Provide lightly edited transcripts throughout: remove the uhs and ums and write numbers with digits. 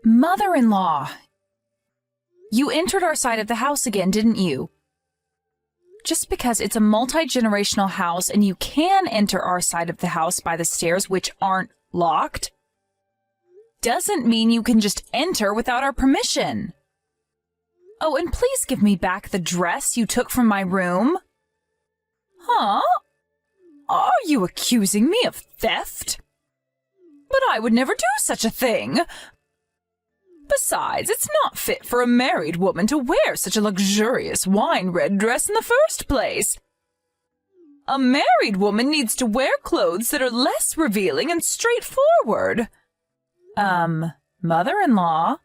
Mother-in-law! You entered our side of the house again, didn't you? Just because it's a multi-generational house and you can enter our side of the house by the stairs, which aren't locked, doesn't mean you can just enter without our permission. Oh, and please give me back the dress you took from my room. Huh? Are you accusing me of theft? But I would never do such a thing. Besides, it's not fit for a married woman to wear such a luxurious wine-red dress in the first place. A married woman needs to wear clothes that are less revealing and straightforward. Mother-in-law?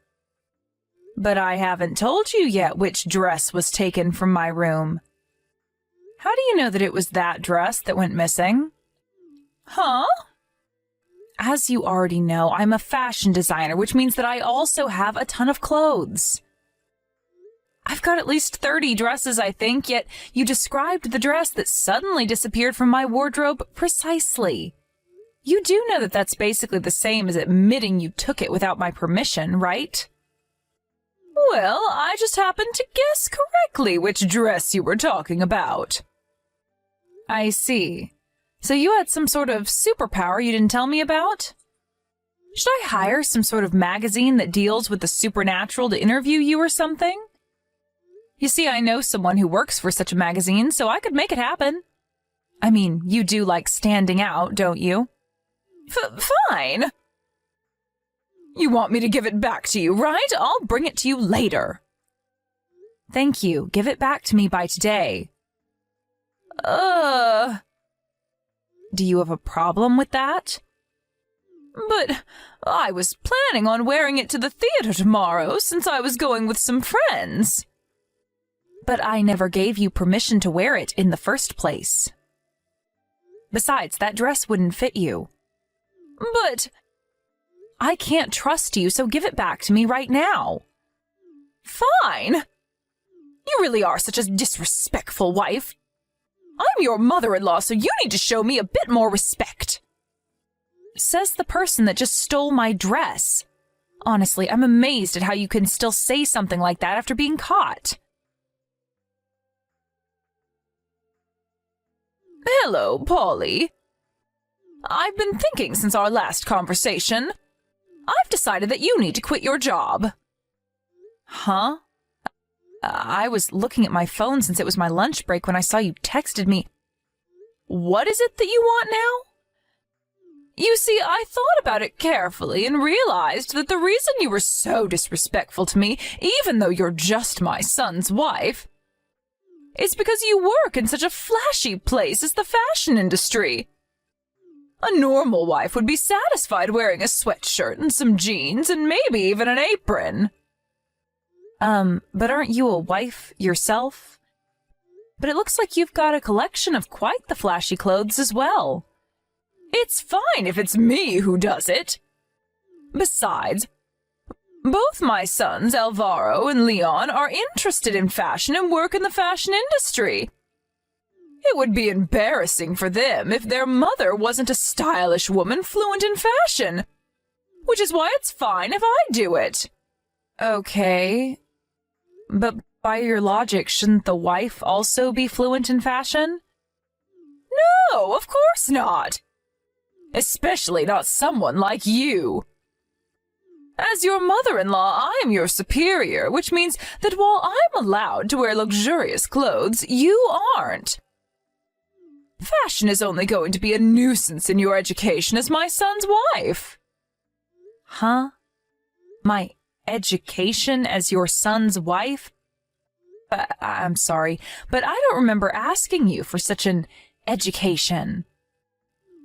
But I haven't told you yet which dress was taken from my room. How do you know that it was that dress that went missing? Huh? As you already know, I'm a fashion designer, which means that I also have a ton of clothes. I've got at least 30 dresses, I think, yet you described the dress that suddenly disappeared from my wardrobe precisely. You do know that that's basically the same as admitting you took it without my permission, right? Well, I just happened to guess correctly which dress you were talking about. I see. So you had some sort of superpower you didn't tell me about? Should I hire some sort of magazine that deals with the supernatural to interview you or something? You see, I know someone who works for such a magazine, so I could make it happen. I mean, you do like standing out, don't you? Fine. You want me to give it back to you, right? I'll bring it to you later. Thank you. Give it back to me by today. Do you have a problem with that? But I was planning on wearing it to the theater tomorrow since I was going with some friends. But I never gave you permission to wear it in the first place. Besides, that dress wouldn't fit you. But I can't trust you, so give it back to me right now. Fine. You really are such a disrespectful wife. I'm your mother-in-law, so you need to show me a bit more respect. Says the person that just stole my dress. Honestly, I'm amazed at how you can still say something like that after being caught. Hello, Polly. I've been thinking since our last conversation. I've decided that you need to quit your job. Huh? I was looking at my phone since it was my lunch break when I saw you texted me. What is it that you want now? You see, I thought about it carefully and realized that the reason you were so disrespectful to me, even though you're just my son's wife, is because you work in such a flashy place as the fashion industry. A normal wife would be satisfied wearing a sweatshirt and some jeans and maybe even an apron. But aren't you a wife yourself? But it looks like you've got a collection of quite the flashy clothes as well. It's fine if it's me who does it. Besides, both my sons, Alvaro and Leon, are interested in fashion and work in the fashion industry. It would be embarrassing for them if their mother wasn't a stylish woman fluent in fashion, which is why it's fine if I do it. Okay. But by your logic, shouldn't the wife also be fluent in fashion? No, of course not. Especially not someone like you. As your mother-in-law, I am your superior, which means that while I'm allowed to wear luxurious clothes, you aren't. Fashion is only going to be a nuisance in your education as my son's wife. Huh? My education as your son's wife? I'm sorry, but I don't remember asking you for such an education.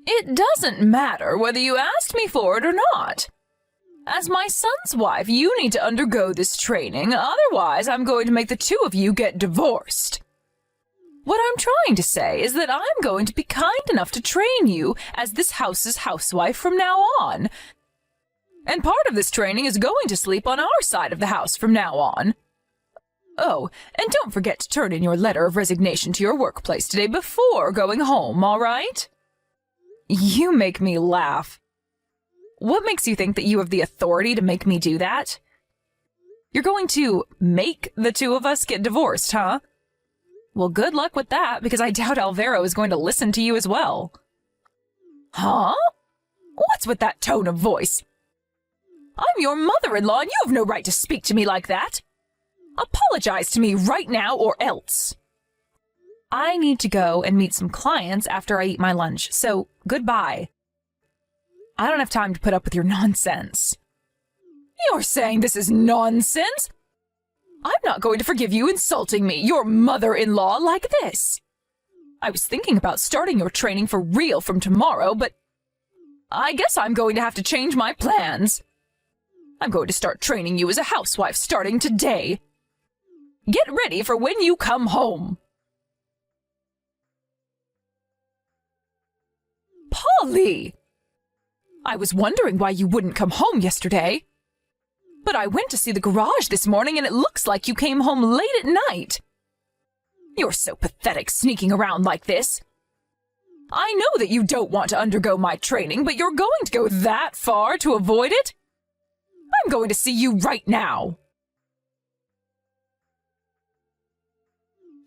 It doesn't matter whether you asked me for it or not. As my son's wife, you need to undergo this training, otherwise I'm going to make the two of you get divorced. What I'm trying to say is that I'm going to be kind enough to train you as this house's housewife from now on. And part of this training is going to sleep on our side of the house from now on. Oh, and don't forget to turn in your letter of resignation to your workplace today before going home, all right? You make me laugh. What makes you think that you have the authority to make me do that? You're going to make the two of us get divorced, huh? Well, good luck with that, because I doubt Alvaro is going to listen to you as well. Huh? What's with that tone of voice? I'm your mother-in-law, and you have no right to speak to me like that. Apologize to me right now or else. I need to go and meet some clients after I eat my lunch, so goodbye. I don't have time to put up with your nonsense. You're saying this is nonsense? I'm not going to forgive you insulting me, your mother-in-law, like this. I was thinking about starting your training for real from tomorrow, but I guess I'm going to have to change my plans. I'm going to start training you as a housewife starting today. Get ready for when you come home. Polly! I was wondering why you wouldn't come home yesterday. But I went to see the garage this morning and it looks like you came home late at night. You're so pathetic sneaking around like this. I know that you don't want to undergo my training, but you're going to go that far to avoid it? I'm going to see you right now.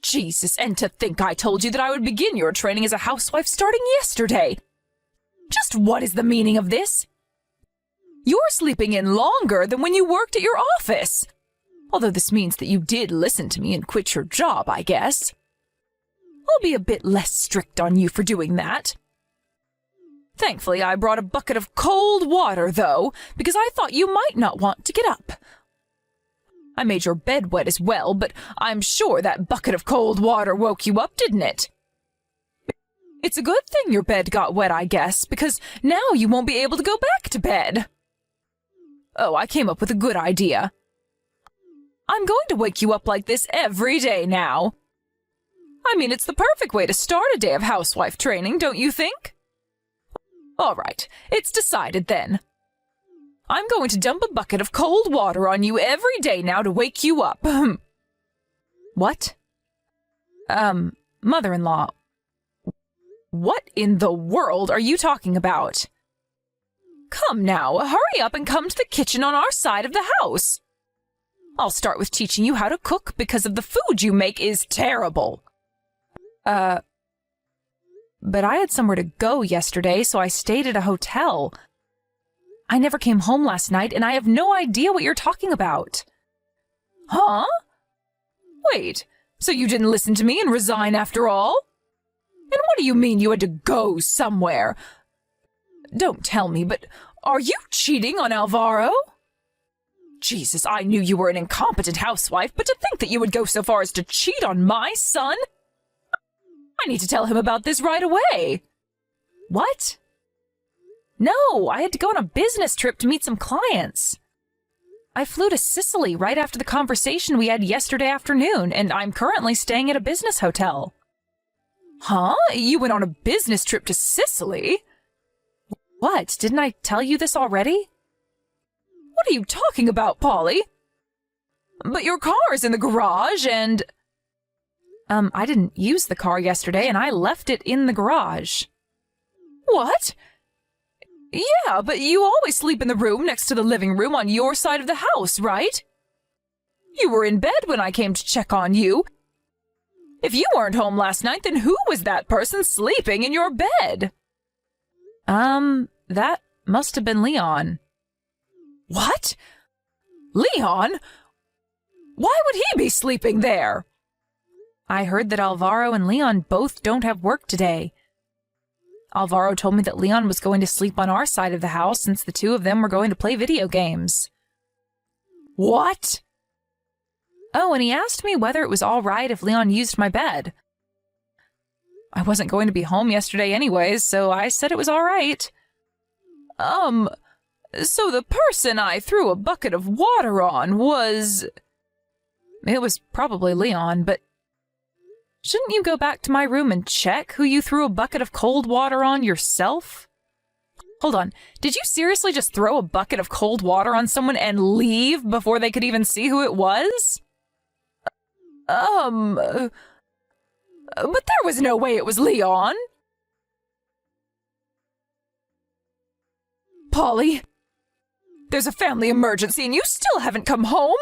Jesus, and to think I told you that I would begin your training as a housewife starting yesterday. Just what is the meaning of this? You're sleeping in longer than when you worked at your office. Although this means that you did listen to me and quit your job, I guess. I'll be a bit less strict on you for doing that. Thankfully, I brought a bucket of cold water, though, because I thought you might not want to get up. I made your bed wet as well, but I'm sure that bucket of cold water woke you up, didn't it? It's a good thing your bed got wet, I guess, because now you won't be able to go back to bed. Oh, I came up with a good idea. I'm going to wake you up like this every day now. I mean, it's the perfect way to start a day of housewife training, don't you think? All right, it's decided then. I'm going to dump a bucket of cold water on you every day now to wake you up. What? Mother-in-law. What in the world are you talking about? Come now, hurry up and come to the kitchen on our side of the house. I'll start with teaching you how to cook because of the food you make is terrible. But I had somewhere to go yesterday, so I stayed at a hotel. I never came home last night, and I have no idea what you're talking about. Huh? Wait, so you didn't listen to me and resign after all? And what do you mean you had to go somewhere? Don't tell me, but are you cheating on Alvaro? Jesus, I knew you were an incompetent housewife, but to think that you would go so far as to cheat on my son? I need to tell him about this right away. What? No, I had to go on a business trip to meet some clients. I flew to Sicily right after the conversation we had yesterday afternoon, and I'm currently staying at a business hotel. Huh? You went on a business trip to Sicily? What? Didn't I tell you this already? What are you talking about, Polly? But your car's in the garage and... I didn't use the car yesterday and I left it in the garage. What? Yeah, but you always sleep in the room next to the living room on your side of the house, right? You were in bed when I came to check on you. If you weren't home last night, then who was that person sleeping in your bed? That must have been Leon. What? Leon? Why would he be sleeping there? I heard that Alvaro and Leon both don't have work today. Alvaro told me that Leon was going to sleep on our side of the house since the two of them were going to play video games. What? Oh, and he asked me whether it was all right if Leon used my bed. I wasn't going to be home yesterday anyways, so I said it was all right. So the person I threw a bucket of water on was... It was probably Leon, but... Shouldn't you go back to my room and check who you threw a bucket of cold water on yourself? Hold on, did you seriously just throw a bucket of cold water on someone and leave before they could even see who it was? But there was no way it was Leon. Polly! There's a family emergency and you still haven't come home!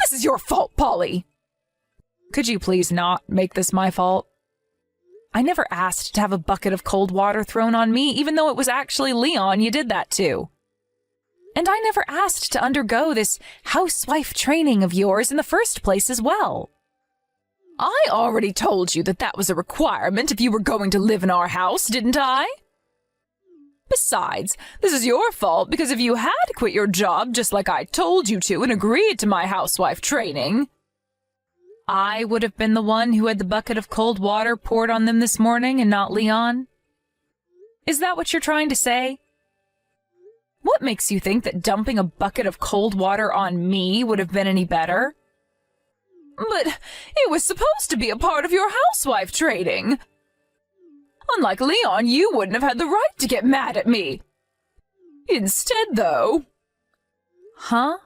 This is your fault, Polly! Could you please not make this my fault? I never asked to have a bucket of cold water thrown on me, even though it was actually Leon you did that to. And I never asked to undergo this housewife training of yours in the first place as well. I already told you that that was a requirement if you were going to live in our house, didn't I? Besides, this is your fault because if you had quit your job just like I told you to and agreed to my housewife training, I would have been the one who had the bucket of cold water poured on them this morning and not Leon. Is that what you're trying to say? What makes you think that dumping a bucket of cold water on me would have been any better? But it was supposed to be a part of your housewife training. Unlike Leon, you wouldn't have had the right to get mad at me. Instead, though... Huh?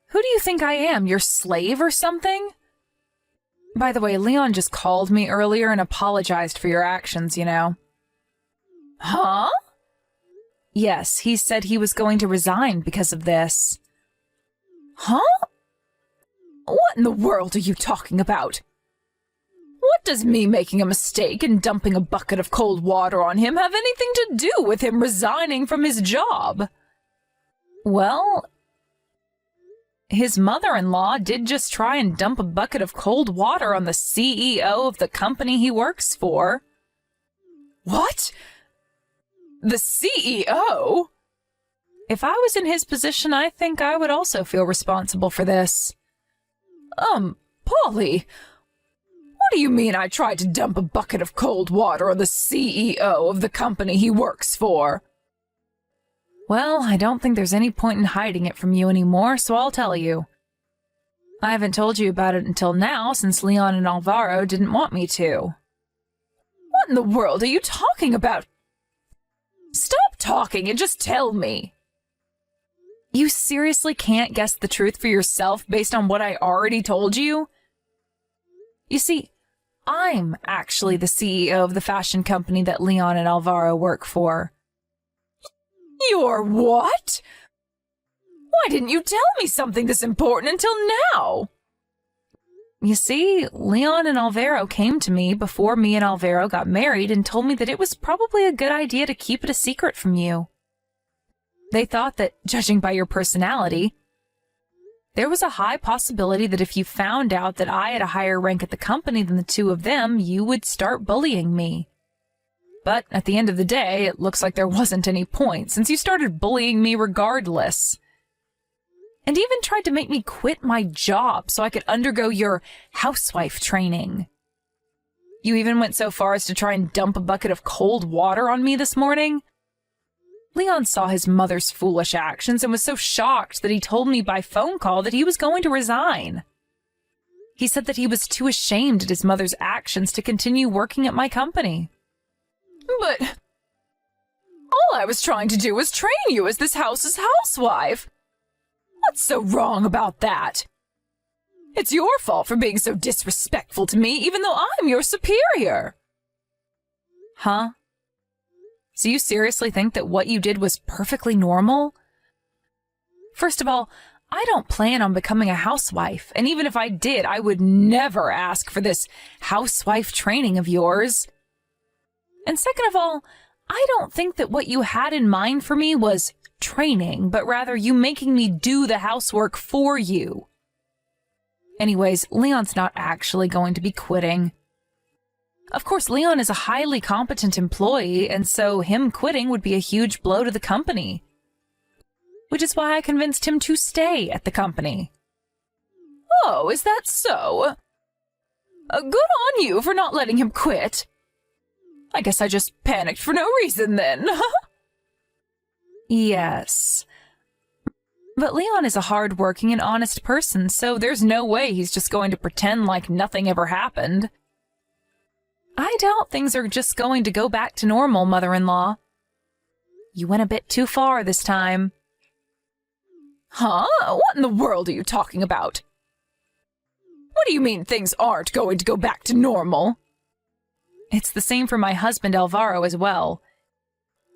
Who do you think I am, your slave or something? By the way, Leon just called me earlier and apologized for your actions, you know. Huh? Yes, he said he was going to resign because of this. Huh? What in the world are you talking about? What does me making a mistake and dumping a bucket of cold water on him have anything to do with him resigning from his job? Well, his mother-in-law did just try and dump a bucket of cold water on the CEO of the company he works for. What? The CEO? If I was in his position, I think I would also feel responsible for this. Polly, what do you mean I tried to dump a bucket of cold water on the CEO of the company he works for? Well, I don't think there's any point in hiding it from you anymore, so I'll tell you. I haven't told you about it until now, since Leon and Alvaro didn't want me to. What in the world are you talking about? Stop talking and just tell me. You seriously can't guess the truth for yourself based on what I already told you? You see, I'm actually the CEO of the fashion company that Leon and Alvaro work for. You're what? Why didn't you tell me something this important until now? You see, Leon and Alvaro came to me before me and Alvaro got married and told me that it was probably a good idea to keep it a secret from you. They thought that, judging by your personality, there was a high possibility that if you found out that I had a higher rank at the company than the two of them, you would start bullying me. But at the end of the day, it looks like there wasn't any point, since you started bullying me regardless. And even tried to make me quit my job so I could undergo your housewife training. You even went so far as to try and dump a bucket of cold water on me this morning. Leon saw his mother's foolish actions and was so shocked that he told me by phone call that he was going to resign. He said that he was too ashamed at his mother's actions to continue working at my company. But all I was trying to do was train you as this house's housewife. What's so wrong about that? It's your fault for being so disrespectful to me, even though I'm your superior. Huh? So you seriously think that what you did was perfectly normal? First of all, I don't plan on becoming a housewife, and even if I did, I would never ask for this housewife training of yours. And second of all, I don't think that what you had in mind for me was training, but rather you making me do the housework for you. Anyways, Leon's not actually going to be quitting. Of course, Leon is a highly competent employee, and so him quitting would be a huge blow to the company. Which is why I convinced him to stay at the company. Oh, is that so? Good on you for not letting him quit. I guess I just panicked for no reason then. Yes. But Leon is a hard-working and honest person, so there's no way he's just going to pretend like nothing ever happened. I doubt things are just going to go back to normal, mother-in-law. You went a bit too far this time. Huh? What in the world are you talking about? What do you mean things aren't going to go back to normal? It's the same for my husband Alvaro as well.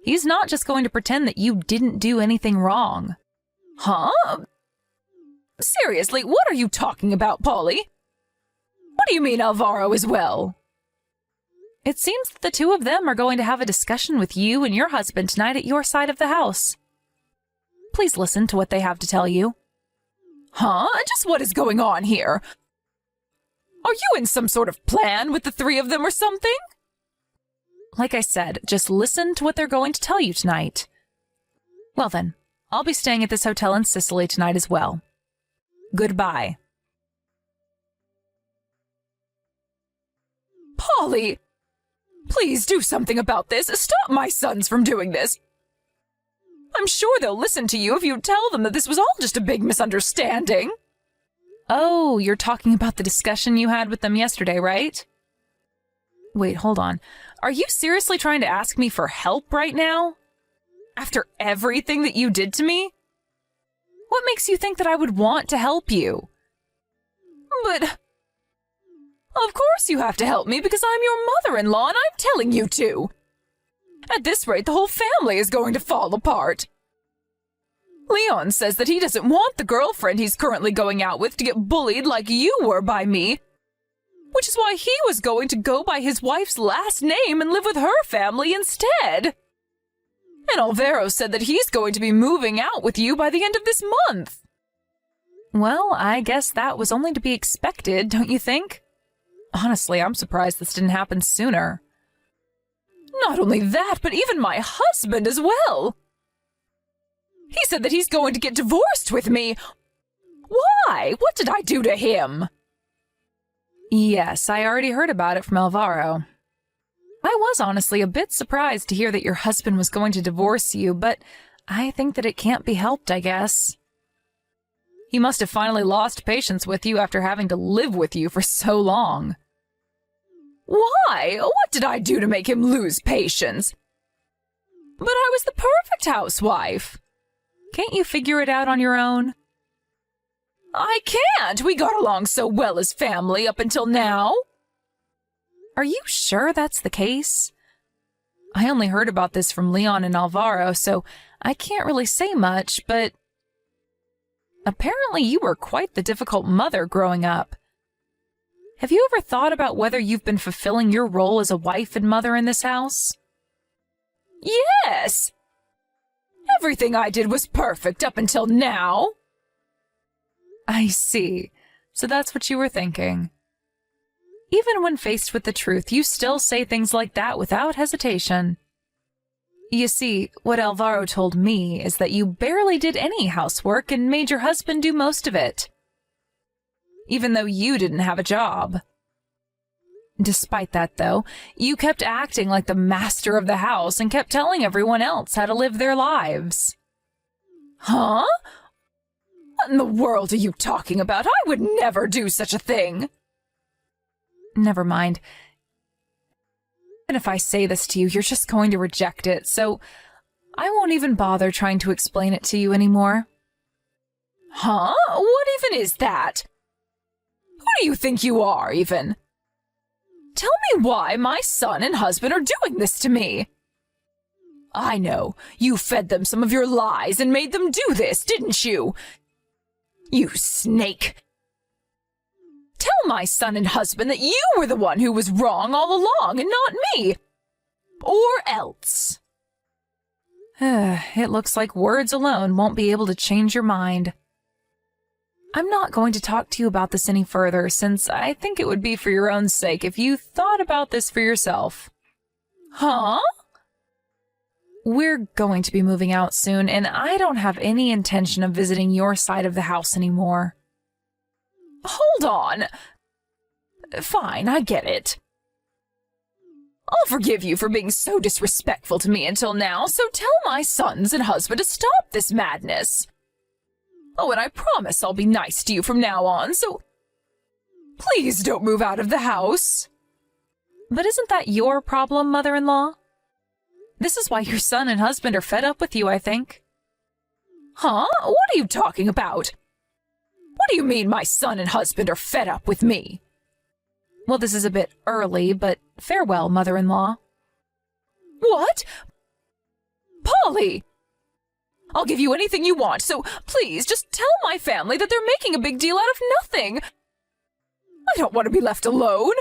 He's not just going to pretend that you didn't do anything wrong. Huh? Seriously, what are you talking about, Polly? What do you mean Alvaro as well? It seems that the two of them are going to have a discussion with you and your husband tonight at your side of the house. Please listen to what they have to tell you. Huh? Just what is going on here? Are you in some sort of plan with the three of them or something? Like I said, just listen to what they're going to tell you tonight. Well then, I'll be staying at this hotel in Sicily tonight as well. Goodbye. Polly! Please do something about this. Stop my sons from doing this. I'm sure they'll listen to you if you tell them that this was all just a big misunderstanding. Oh, you're talking about the discussion you had with them yesterday, right? Wait, hold on. Are you seriously trying to ask me for help right now? After everything that you did to me? What makes you think that I would want to help you? But of course you have to help me because I'm your mother-in-law and I'm telling you to. At this rate, the whole family is going to fall apart. Leon says that he doesn't want the girlfriend he's currently going out with to get bullied like you were by me, which is why he was going to go by his wife's last name and live with her family instead. And Alvaro said that he's going to be moving out with you by the end of this month. Well, I guess that was only to be expected, don't you think? Honestly, I'm surprised this didn't happen sooner. Not only that, but even my husband as well. He said that he's going to get divorced with me. Why? What did I do to him? Yes, I already heard about it from Alvaro. I was honestly a bit surprised to hear that your husband was going to divorce you, but I think that it can't be helped, I guess. He must have finally lost patience with you after having to live with you for so long. Why? What did I do to make him lose patience? But I was the perfect housewife. Can't you figure it out on your own? I can't. We got along so well as family up until now. Are you sure that's the case? I only heard about this from Leon and Alvaro, so I can't really say much, but apparently you were quite the difficult mother growing up. Have you ever thought about whether you've been fulfilling your role as a wife and mother in this house? Yes! Everything I did was perfect up until now. I see. So that's what you were thinking. Even when faced with the truth, you still say things like that without hesitation. You see, what Alvaro told me is that you barely did any housework and made your husband do most of it, even though you didn't have a job. Despite that, though, you kept acting like the master of the house and kept telling everyone else how to live their lives. Huh? What in the world are you talking about? I would never do such a thing. Never mind. And if I say this to you, you're just going to reject it, so I won't even bother trying to explain it to you anymore. Huh? What even is that? Who do you think you are, even? Tell me why my son and husband are doing this to me. I know. You fed them some of your lies and made them do this, didn't you? You snake. Tell my son and husband that you were the one who was wrong all along and not me. Or else. It looks like words alone won't be able to change your mind. I'm not going to talk to you about this any further, since I think it would be for your own sake if you thought about this for yourself. Huh? We're going to be moving out soon, and I don't have any intention of visiting your side of the house anymore. Hold on. Fine, I get it. I'll forgive you for being so disrespectful to me until now, so tell my sons and husband to stop this madness. Oh, and I promise I'll be nice to you from now on, so please don't move out of the house. But isn't that your problem, mother-in-law? This is why your son and husband are fed up with you, I think. Huh? What are you talking about? What do you mean my son and husband are fed up with me? Well, this is a bit early, but farewell, mother-in-law. What? Polly! I'll give you anything you want, so please just tell my family that they're making a big deal out of nothing. I don't want to be left alone.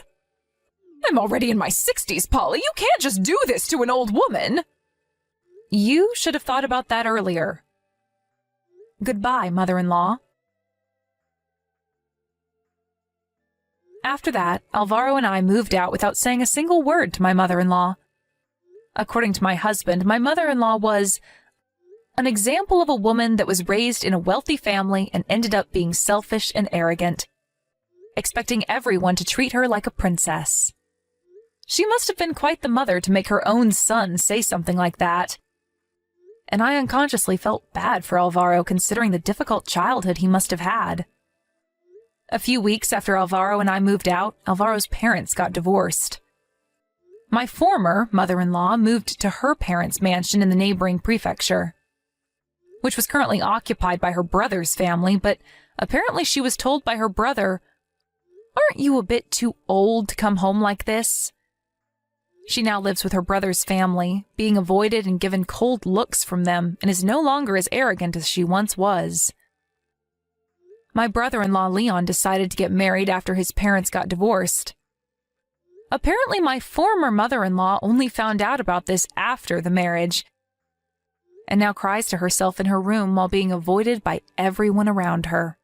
I'm already in my 60s, Polly. You can't just do this to an old woman. You should have thought about that earlier. Goodbye, mother-in-law. After that, Alvaro and I moved out without saying a single word to my mother-in-law. According to my husband, my mother-in-law was an example of a woman that was raised in a wealthy family and ended up being selfish and arrogant, expecting everyone to treat her like a princess. She must have been quite the mother to make her own son say something like that. And I unconsciously felt bad for Alvaro considering the difficult childhood he must have had. A few weeks after Alvaro and I moved out, Alvaro's parents got divorced. My former mother-in-law moved to her parents' mansion in the neighboring prefecture, which was currently occupied by her brother's family, but apparently she was told by her brother, "Aren't you a bit too old to come home like this?" She now lives with her brother's family, being avoided and given cold looks from them, and is no longer as arrogant as she once was. My brother-in-law Leon decided to get married after his parents got divorced. Apparently, my former mother-in-law only found out about this after the marriage, and now cries to herself in her room while being avoided by everyone around her.